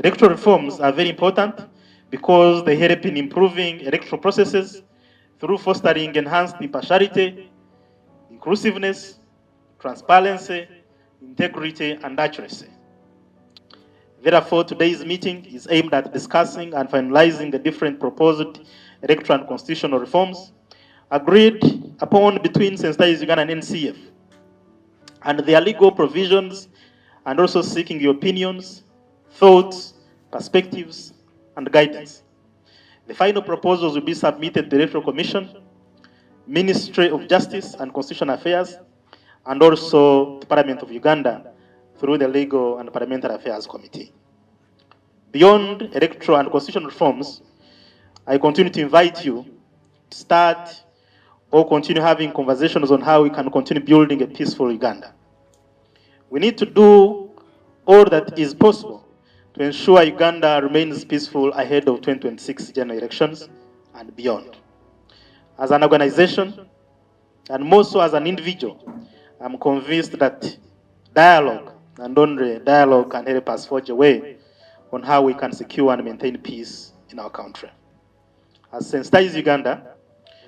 Electoral reforms are very important because they help in improving electoral processes through fostering enhanced impartiality, inclusiveness, transparency, integrity, and accuracy. Therefore, today's meeting is aimed at discussing and finalizing the different proposed electoral and constitutional reforms agreed upon between Sensitize Uganda and NCF, and their legal provisions, and also seeking your opinions, thoughts, perspectives, and guidance. The final proposals will be submitted to the Electoral Commission, Ministry of Justice and Constitutional Affairs, and also the Parliament of Uganda through the Legal and Parliamentary Affairs Committee. Beyond electoral and constitutional reforms, I continue to invite you to start or continue having conversations on how we can continue building a peaceful Uganda. We need to do all that is possible to ensure Uganda remains peaceful ahead of 2026 general elections and beyond. As an organization, and more so as an individual, I'm convinced that dialogue, and only dialogue, can help us forge a way on how we can secure and maintain peace in our country. As Sensitize Uganda,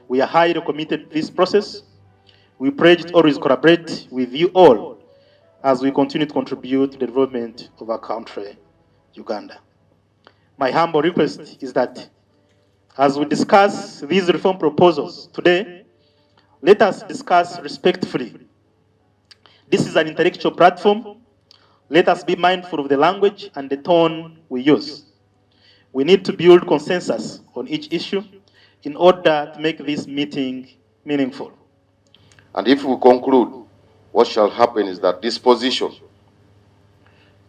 we are highly committed to this process. We pledge to always collaborate with you all as we continue to contribute to the development of our country, Uganda. My humble request is that as we discuss these reform proposals today, let us discuss respectfully. This is an intellectual platform. Let us be mindful of the language and the tone we use. We need to build consensus on each issue in order to make this meeting meaningful. And if we conclude, what shall happen is that this position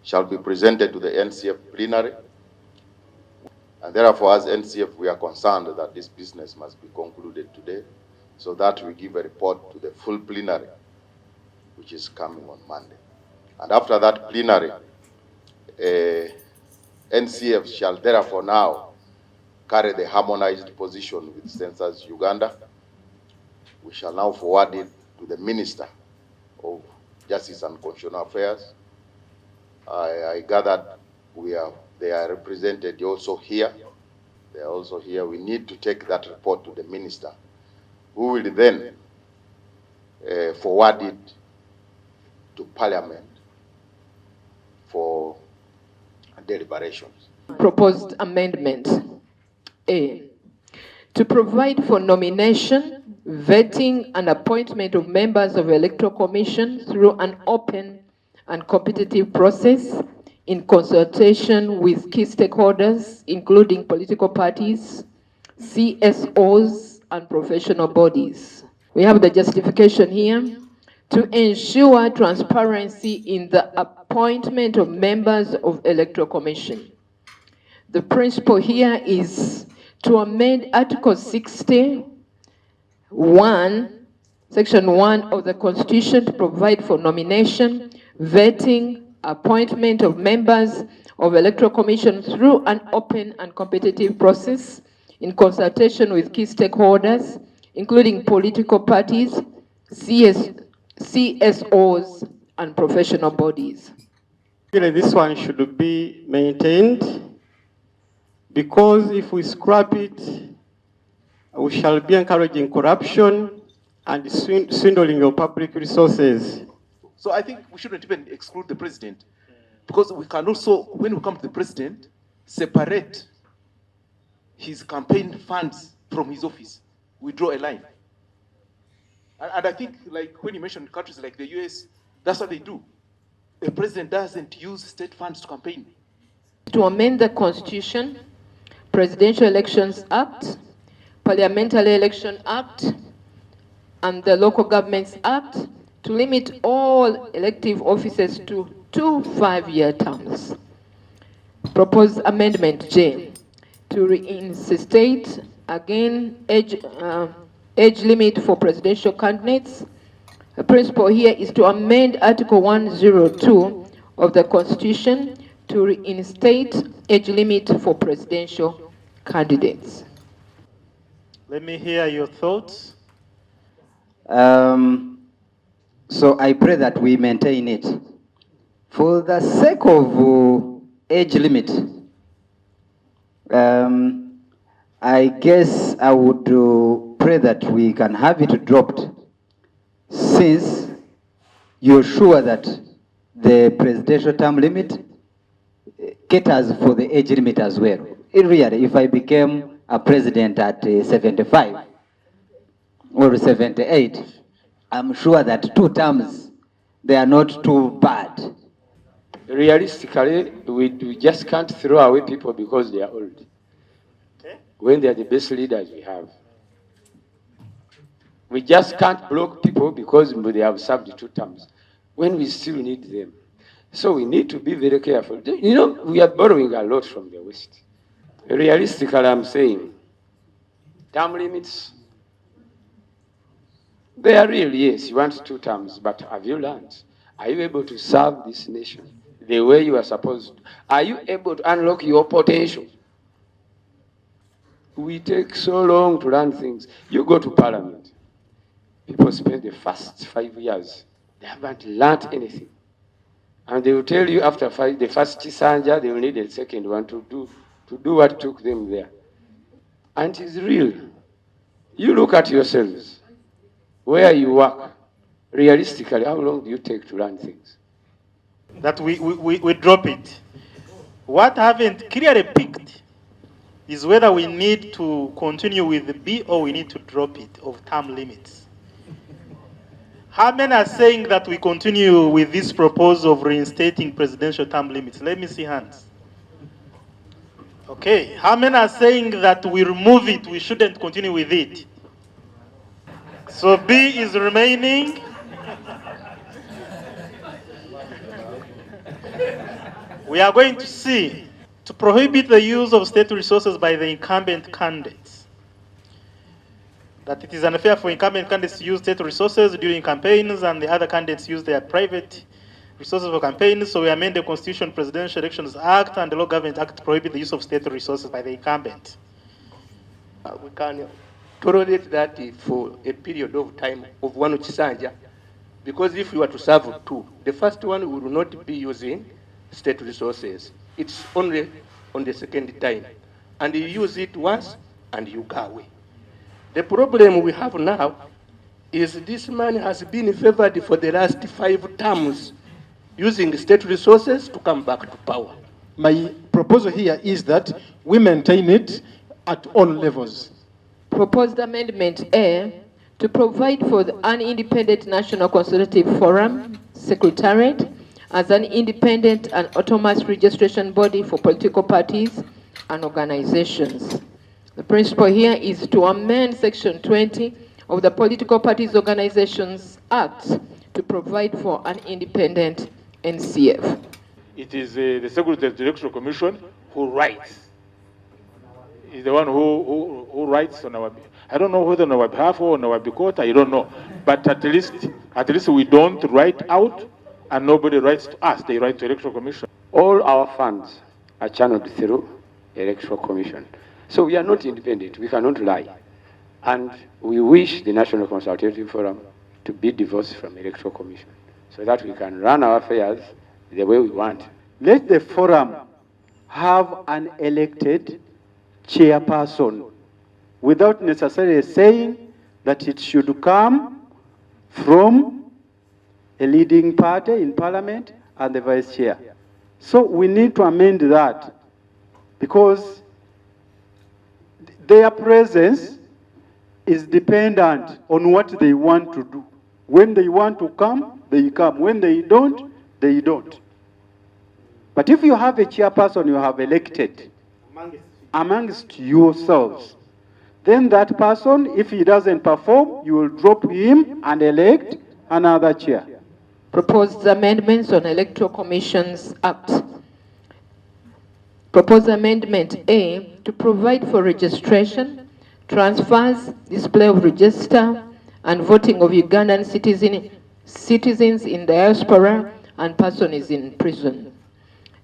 shall be presented to the NCF plenary. And therefore, as NCF, we are concerned that this business must be concluded today so that we give a report to the full plenary, which is coming on Monday. And after that plenary, NCF shall therefore now carry the harmonized position with Census Uganda. We shall now forward it to the Minister of Justice and Constitutional Affairs. I gathered they are represented also here. They are also here. We need to take that report to the Minister, who will then forward it to Parliament for deliberations. Proposed amendment A, to provide for nomination, vetting, and appointment of members of Electoral Commission through an open and competitive process in consultation with key stakeholders, including political parties, CSOs, and professional bodies. We have the justification here: to ensure transparency in the appointment of members of Electoral Commission. The principle here is to amend Article 60, Section 1 of the Constitution to provide for nomination, vetting, appointment of members of Electoral Commission through an open and competitive process in consultation with key stakeholders, including political parties, CSOs, and professional bodies. This one should be maintained, because if we scrap it, we shall be encouraging corruption and swindling of public resources. So I think we shouldn't even exclude the president, because we can also, when we come to the president, separate his campaign funds from his office. We draw a line. And I think, like when you mentioned countries like the US, that's what they do. The president doesn't use state funds to campaign. To amend the Constitution, Presidential Elections Act, Parliamentary Election Act, and the Local Governments Act to limit all elective offices to 2 5-year terms. Proposed amendment J, to reinstate again age limit for presidential candidates. The principle here is to amend Article 102 of the Constitution to reinstate age limit for presidential candidates. Let me hear your thoughts. So I pray that we maintain it. For the sake of age limit. I guess I would pray that we can have it dropped, since you're sure that the presidential term limit caters for the age limit as well. Really, if I became a president at 75 or 78, I'm sure that 2 terms, they are not too bad. Realistically, we just can't throw away people because they are old, when they are the best leaders we have. We just can't block people because they have served 2 terms, when we still need them. So we need to be very careful. You know, we are borrowing a lot from the West. Realistically, I'm saying, term limits, they are real, yes, you want 2 terms, but have you learned? Are you able to serve this nation the way you are supposed to? Are you able to unlock your potential? We take so long to learn things. You go to Parliament, people spend the first 5 years, they haven't learned anything. And they will tell you after the first Sanja, they will need a second one to do what took them there. And it is real. You look at yourselves, where you work. Realistically, how long do you take to learn things? That we drop it. What I haven't clearly picked is whether we need to continue with the B or we need to drop it of term limits. How many are saying that we continue with this proposal of reinstating presidential term limits? Let me see hands. Okay, how many are saying that we remove it, we shouldn't continue with it? So B is remaining. We are going to see, to prohibit the use of state resources by the incumbent candidates. That it is unfair for incumbent candidates to use state resources during campaigns and the other candidates use their private resources for campaigns. So we amend the Constitution, Presidential Elections Act, and the Law Government Act to prohibit the use of state resources by the incumbent. We can tolerate that for a period of time of 1 Chisanja, because if we were to serve 2, the first one we will not be using state resources. It's only on the second time. And you use it once and you go away. The problem we have now is this man has been favored for the last 5 terms using state resources to come back to power. My proposal here is that we maintain it at all levels. Proposed Amendment A, to provide for an independent National Consultative Forum, Secretariat, as an independent and autonomous registration body for political parties and organizations. The principle here is to amend Section 20 of the Political Parties Organizations Act to provide for an independent NCF. It is the Secretary of the Electoral Commission who writes. He's the one who writes on our behalf. I don't know whether on our behalf or on our behalf, I don't know. But at least we don't write out and nobody writes to us. They write to Electoral Commission. All our funds are channeled through Electoral Commission. So we are not independent. We cannot lie. And we wish the National Consultative Forum to be divorced from Electoral Commission so that we can run our affairs the way we want. Let the forum have an elected chairperson without necessarily saying that it should come from a leading party in parliament and the vice chair. So we need to amend that, because their presence is dependent on what they want to do. When they want to come, they come. When they don't, they don't. But if you have a chairperson you have elected amongst yourselves, then that person, if he doesn't perform, you will drop him and elect another chair. Proposed amendments on Electoral Commissions Act. Proposed Amendment A, to provide for registration, transfers, display of register, and voting of Ugandan citizens in diaspora and persons in prison.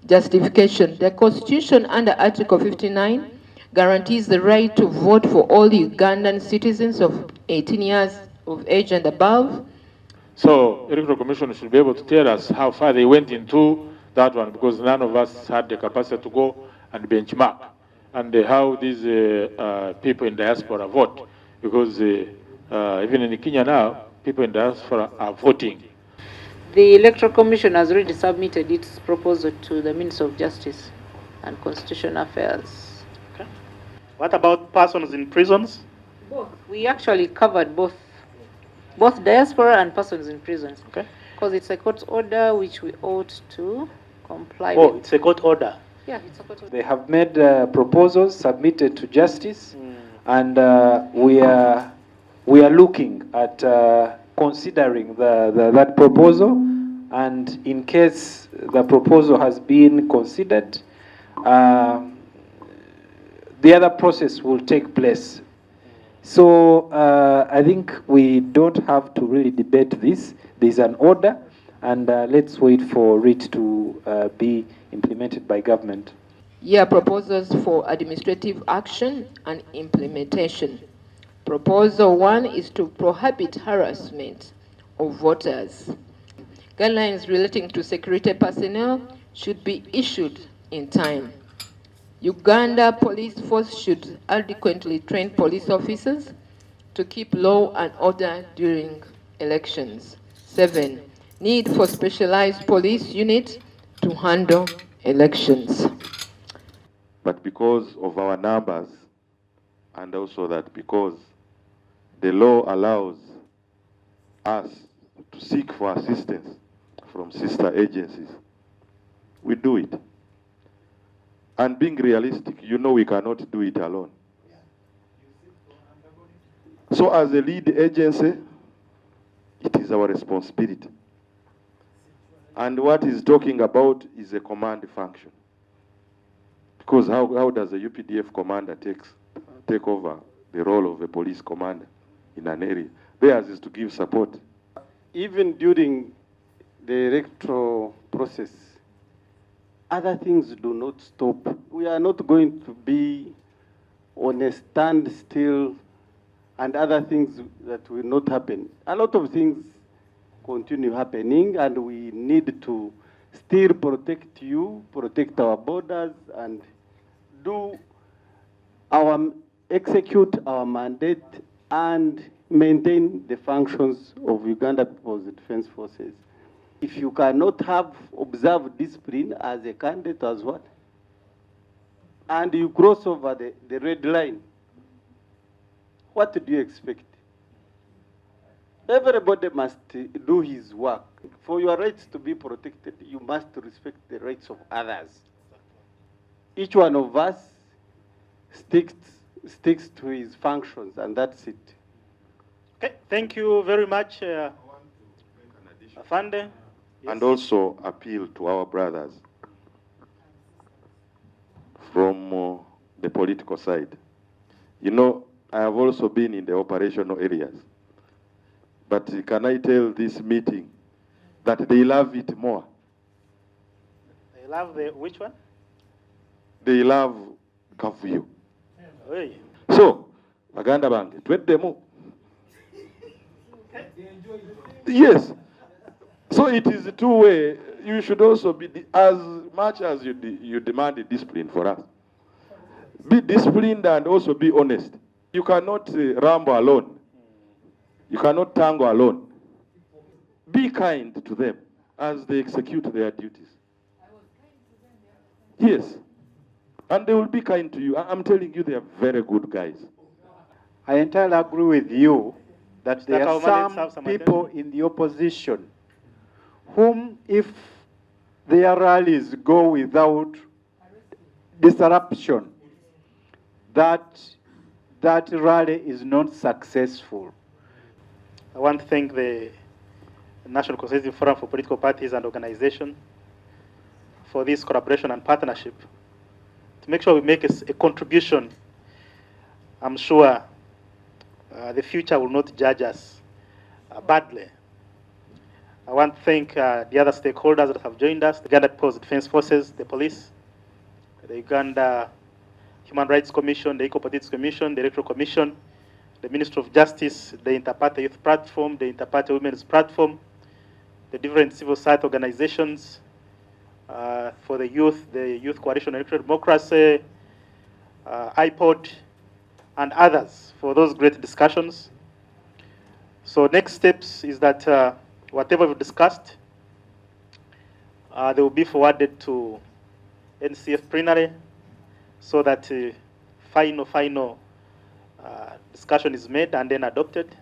Justification. The Constitution under Article 59 guarantees the right to vote for all Ugandan citizens of 18 years of age and above. So Electoral Commission should be able to tell us how far they went into that one, because none of us had the capacity to go and benchmark and how these people in diaspora vote, because even in Kenya now, people in diaspora are voting. The Electoral Commission has already submitted its proposal to the Minister of Justice and Constitutional Affairs. Okay. What about persons in prisons? Both. We actually covered both diaspora and persons in prisons. Okay. Because it's a court order which we ought to comply Oh, with. it's a court order. Yeah, it's a court order. They have made proposals submitted to justice, and we are looking at considering that proposal, and in case the proposal has been considered, the other process will take place. So I think we don't have to really debate this. There's an order, and let's wait for it to be implemented by government. Yeah, proposals for administrative action and implementation. Proposal 1 is to prohibit harassment of voters. Guidelines relating to security personnel should be issued in time. Uganda Police Force should adequately train police officers to keep law and order during elections. 7, need for specialized police units to handle elections. But because of our numbers, and also that because the law allows us to seek for assistance from sister agencies, we do it. And being realistic, you know we cannot do it alone. So as a lead agency, it is our responsibility. And what he's talking about is a command function. Because how does a UPDF commander take over the role of a police commander in an area? Theirs is to give support. Even during the electoral process, other things do not stop. We are not going to be on a standstill and other things that will not happen. A lot of things continue happening, and we need to still protect you, protect our borders, and execute our mandate and maintain the functions of Uganda People's Defense Forces. If you cannot have observed discipline as a candidate as what, and you cross over the red line, what do you expect? Everybody must do his work. For your rights to be protected, you must respect the rights of others. Each one of us sticks to his functions, and that's it. Okay, thank you very much, Afande. Yes. And also appeal to our brothers from the political side. You know, I have also been in the operational areas. But can I tell this meeting that they love it more? They love the which one? They love Kavuyo. Hey. So, Baganda Bange, tweet demo. Yes. So it is a two-way. You should also be, as much as you demand discipline for us, be disciplined and also be honest. You cannot ramble alone. You cannot tango alone. Be kind to them as they execute their duties. Yes. And they will be kind to you. I'm telling you, they are very good guys. I entirely agree with you that there are some people in the opposition whom, if their rallies go without disruption, that rally is not successful. I want to thank the National Consultative Forum for Political Parties and Organizations for this collaboration and partnership to make sure we make a contribution. I'm sure the future will not judge us badly. I want to thank the other stakeholders that have joined us, the Uganda People's Defense Forces, the police, the Uganda Human Rights Commission, the Equal Opportunities Commission, the Electoral Commission, the Ministry of Justice, the Interparty Youth Platform, the Interparty Women's Platform, the different civil society organizations, for the Youth Coalition Electoral Democracy, iPod, and others for those great discussions. So next steps is that whatever we've discussed, they will be forwarded to NCF plenary so that final discussion is made and then adopted.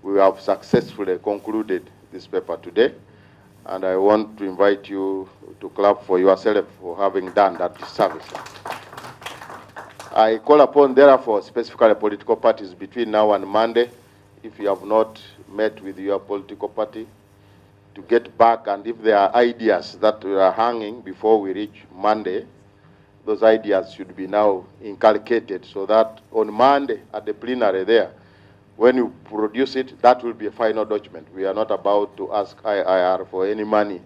We have successfully concluded this paper today, and I want to invite you to clap for yourself for having done that service. I call upon, therefore, specifically political parties between now and Monday, if you have not met with your political party, to get back, and if there are ideas that are hanging before we reach Monday, those ideas should be now inculcated so that on Monday at the plenary there, when you produce it, that will be a final document. We are not about to ask IIR for any money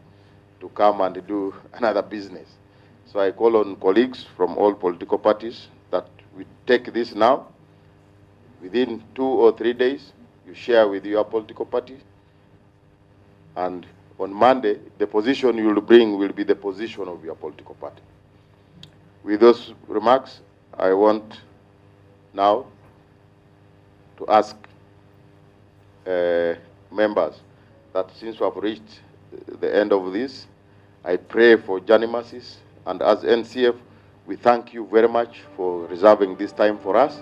to come and do another business. So I call on colleagues from all political parties that we take this now. Within 2 or 3 days, you share with your political party. And on Monday, the position you will bring will be the position of your political party. With those remarks, I want now to ask members that since we have reached the end of this, I pray for journey mercies, and as NCF, we thank you very much for reserving this time for us.